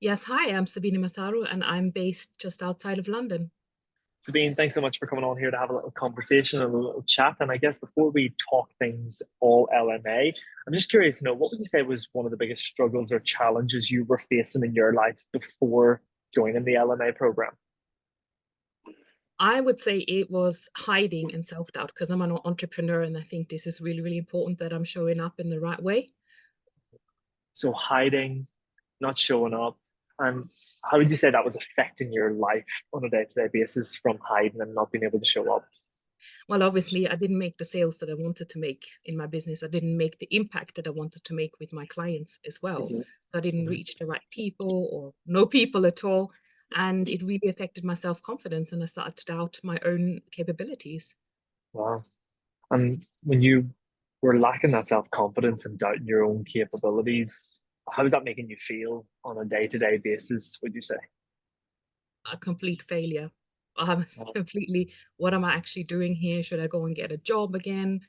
Yes, hi, I'm Sabine Matharu and I'm based just outside of London. Sabine, thanks so much for coming on here to have a little conversation and a little chat. And I guess before we talk things all LMA, I'm just curious to know what would you say was one of the biggest struggles or challenges you were facing in your life before joining the LMA program? I would say it was hiding and self-doubt because I'm an entrepreneur and I think this is really, really important that I'm showing up in the right way. So hiding, not showing up, and how would you say that was affecting your life on a day-to-day basis from hiding and not being able to show up? Well, obviously, I didn't make the sales that I wanted to make in my business. I didn't make the impact that I wanted to make with my clients as well. Mhm, So I didn't mhm. reach the right people or no people at all. And it really affected my self-confidence and I started to doubt my own capabilities. Wow. And when you were lacking that self-confidence and doubting your own capabilities, how is that making you feel on a day-to-day basis, would you say? A complete failure. I was Wow. completely, what am I actually doing here? Should I go and get a job again?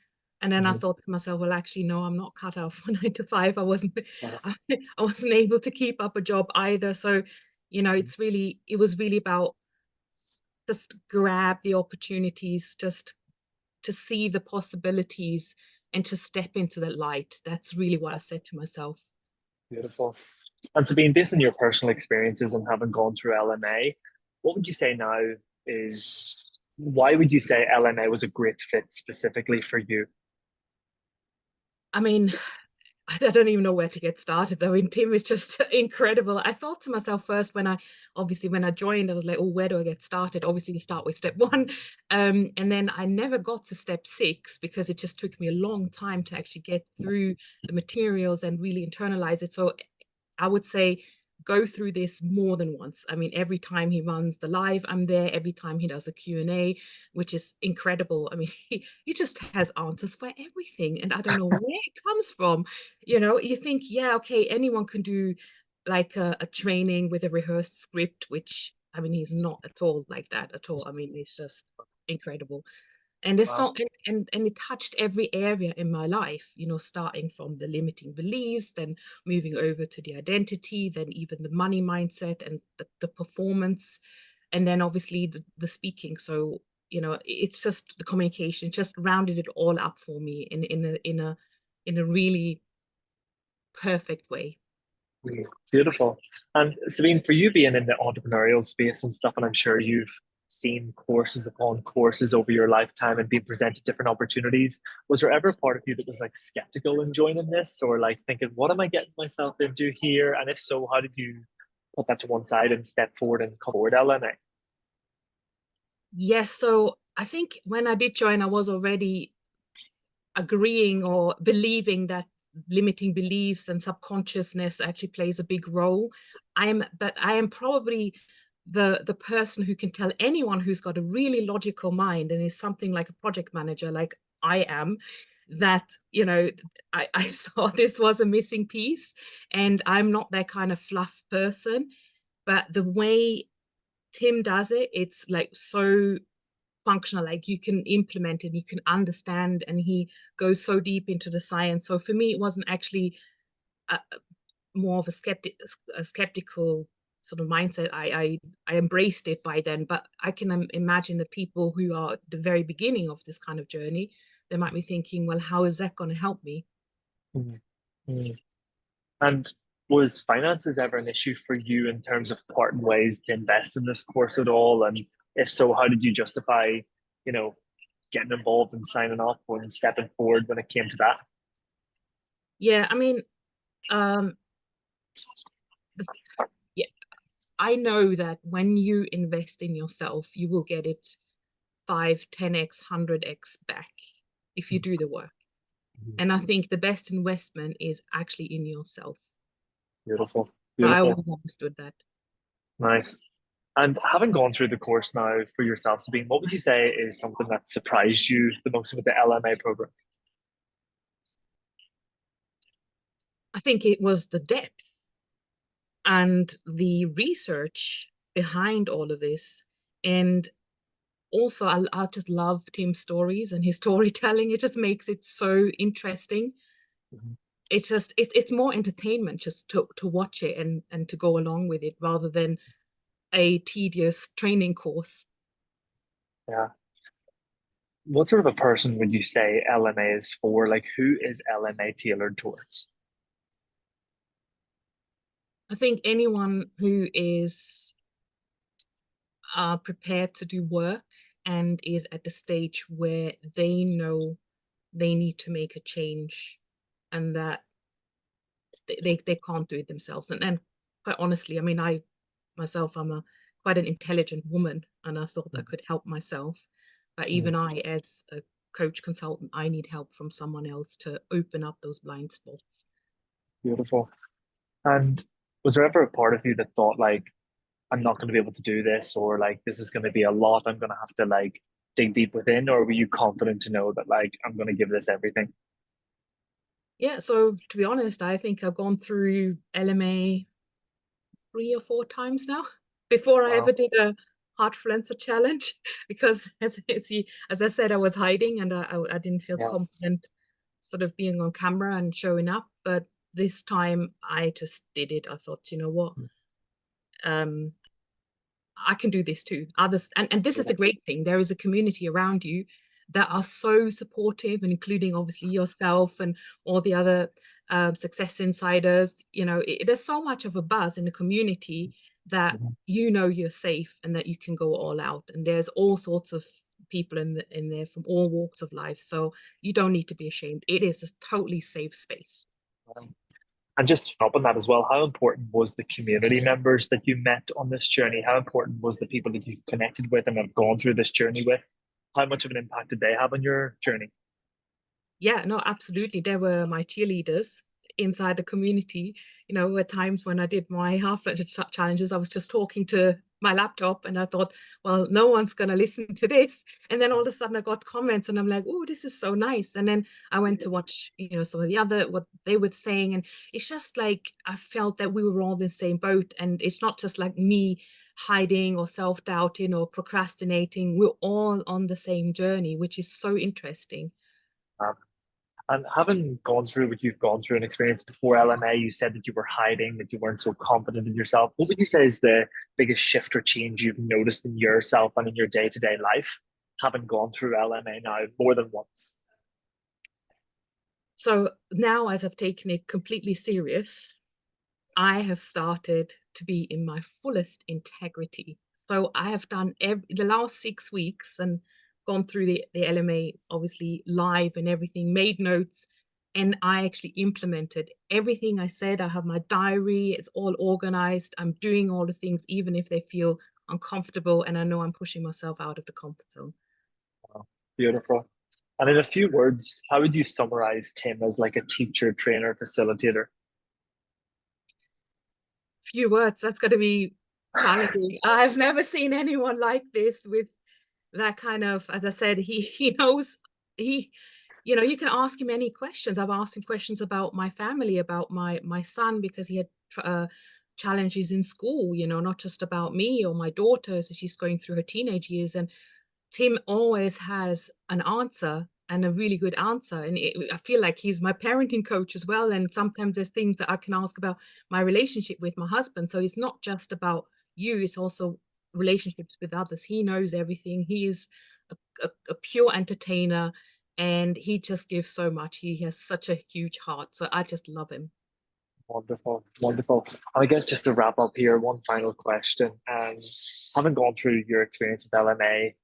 And then I Mhm. thought to myself, well, actually, no, I'm not cut out for 9 to 5. Wow. I, I wasn't able to keep up a job either. So, it was really about just grab the opportunities, just to see the possibilities and to step into the light. That's really what I said to myself. Beautiful. And so, being based on your personal experiences and having gone through LMA, what would you say now is why would you say LMA was a great fit specifically for you? I mean, I don't even know where to get started. I mean, Tim is just incredible. I thought to myself first when I joined, I was like, oh, where do I get started? Obviously, you start with step one. And then I never got to step six because it just took me a long time to actually get through the materials and really internalize it. So I would say go through this more than once. I mean, every time he runs the live, I'm there. Every time he does a Q&A, which is incredible. I mean, he just has answers for everything. And I don't know where it comes from. You think, yeah, okay, anyone can do like a training with a rehearsed script, which I mean, he's not at all like that at all. I mean, it's just incredible. And there's Wow. so and it touched every area in my life, starting from the limiting beliefs, then moving over to the identity, then even the money mindset and the performance, and then obviously the speaking. So, it's just the communication, just rounded it all up for me in a really perfect way. Beautiful. And Sabine, for you being in the entrepreneurial space and stuff, and I'm sure you've seen courses upon courses over your lifetime and been presented different opportunities, was there ever a part of you that was like skeptical in joining this or like thinking, what am I getting myself into here? And if so, how did you put that to one side and step forward and come forward LMA? Yes, so I think when I did join, I was already agreeing or believing that limiting beliefs and subconsciousness actually plays a big role. I am probably the person who can tell anyone who's got a really logical mind and is something like a project manager, like I am, that I saw this was a missing piece, and I'm not that kind of fluff person. But the way Tim does it, it's like so functional, like you can implement it, you can understand, and he goes so deep into the science. So for me, it wasn't actually more of a skeptical sort of mindset. I embraced it by then, but I can imagine the people who are at the very beginning of this kind of journey, they might be thinking, well, how is that going to help me? Mhm. Mhm. And was finances ever an issue for you in terms of parting ways to invest in this course at all? And if so, how did you justify, you know, getting involved and signing up and stepping forward when it came to that? Yeah, I mean, um, the, yeah, I know that when you invest in yourself, you will get it 5, 10x, 100x back if you do the work. And I think the best investment is actually in yourself. Beautiful, So I beautiful, always understood that. nice. And having gone through the course now for yourself, Sabine, what would you say is something that surprised you the most with the LMA program? I think it was the depth and the research behind all of this. And also, I just love Tim's stories and his storytelling. It just makes it so interesting. Mhm. it's just it's more entertainment just to watch it and to go along with it rather than a tedious training course. Yeah. What sort of a person would you say LMA is for? Like, who is LMA tailored towards? I think anyone who is prepared to do work and is at the stage where they know they need to make a change and that they can't do it themselves. And quite honestly, I mean, I myself, I'm a quite an intelligent woman, and I thought I could help myself. But even Mhm. I, as a coach consultant, I need help from someone else to open up those blind spots. Beautiful. And was there ever a part of you that thought like, I'm not going to be able to do this, or like this is going to be a lot. I'm going to have to like dig deep within, or were you confident to know that like I'm going to give this everything? Yeah, so to be honest, I think I've gone through LMA 3 or 4 times now before I ever Wow. did a heart fluencer challenge because as I said, I was hiding and I didn't feel Yeah. confident sort of being on camera and showing up. But this time I just did it. I thought, you know what? Um, I can do this too. Others, and this is the Beautiful. great thing. There is a community around you that are so supportive, and including obviously yourself and all the other success insiders. You know, there's so much of a buzz in the community that Mhm. you know you're safe and that you can go all out. And there's all sorts of people in there from all walks of life. So you don't need to be ashamed. It is a totally safe space. And just up on that as well, how important was the community members that you met on this journey? How important was the people that you've connected with and have gone through this journey with? How much of an impact did they have on your journey? Yeah, no, absolutely. They were my cheerleaders inside the community. You know, at times when I did my half marathon challenges, I was just talking to my laptop and I thought, well, no one's going to listen to this. And then all of a sudden I got comments and I'm like, oh, this is so nice. And then I went to watch, you know, some of the other, what they were saying. And it's just like, I felt that we were all in the same boat. And it's not just like me hiding or self-doubting or procrastinating. We're all on the same journey, which is so interesting. Um, and having gone through what you've gone through and experienced before LMA, you said that you were hiding, that you weren't so confident in yourself. What would you say is the biggest shift or change you've noticed in yourself and in your day-to-day life, having gone through LMA now more than once? So now, as I've taken it completely serious, I have started to be in my fullest integrity. So I have done the last 6 weeks and gone through the LMA, obviously live and everything, made notes, and I actually implemented everything I said. I have my diary, it's all organized. I'm doing all the things, even if they feel uncomfortable, and I know I'm pushing myself out of the comfort zone. Wow, beautiful. And in a few words, how would you summarize Tim as like a teacher, trainer, facilitator? Few words, that's going to be challenging. I've never seen anyone like this with that kind of, as I said, he knows he, you know, you can ask him any questions. I've asked him questions about my family, about my son, because he had challenges in school, you know, not just about me or my daughter as she's going through her teenage years. And Tim always has an answer and a really good answer. And I feel like he's my parenting coach as well. And sometimes there's things that I can ask about my relationship with my husband. So it's not just about you, it's also relationships with others. He knows everything. He is a pure entertainer and he just gives so much. He has such a huge heart. So I just love him. Wonderful, wonderful. I guess just to wrap up here, one final question. Having gone through your experience with LMA,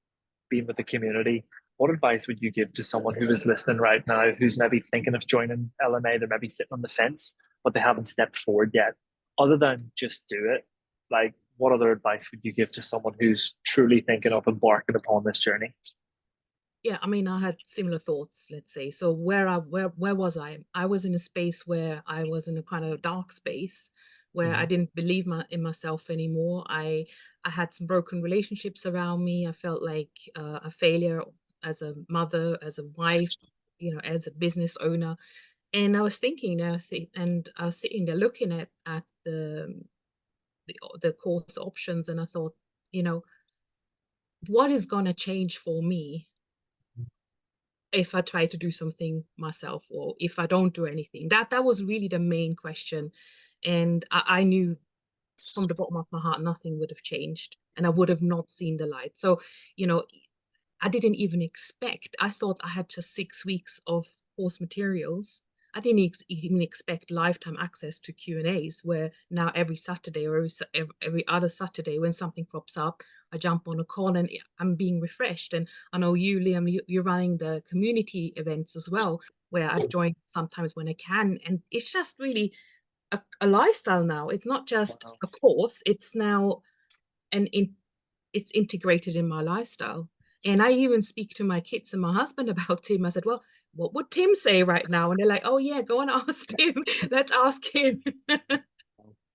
being with the community, what advice would you give to someone who is listening right now, who's maybe thinking of joining LMA? They're maybe sitting on the fence, but they haven't stepped forward yet. Other than just do it, like what other advice would you give to someone who's truly thinking of embarking upon this journey? Yeah, I mean, I had similar thoughts, let's say. So where was I? I was in a space where I was in a kind of dark space where I Mhm. didn't believe in myself anymore. I had some broken relationships around me. I felt like a failure as a mother, as a wife, you know, as a business owner. And I was thinking, and I was sitting there looking at the course options, and I thought, you know, what is going to change for me if I try to do something myself, or if I don't do anything. That was really the main question. And I knew from the bottom of my heart nothing would have changed, and I would have not seen the light. So, you know, I didn't even expect. I thought I had just 6 weeks of course materials. I didn't even expect lifetime access to Q&As, where now every Saturday, or every other Saturday when something pops up, I jump on a call and I'm being refreshed. And I know you, Liam, you're running the community events as well, where I've joined sometimes when I can. And it's just really a lifestyle now. It's not just Wow. a course, it's now an in it's integrated in my lifestyle. And I even speak to my kids and my husband about Tim. I said, "Well, what would Tim say right now?" And they're like, "Oh yeah, go and ask Tim. Let's ask him."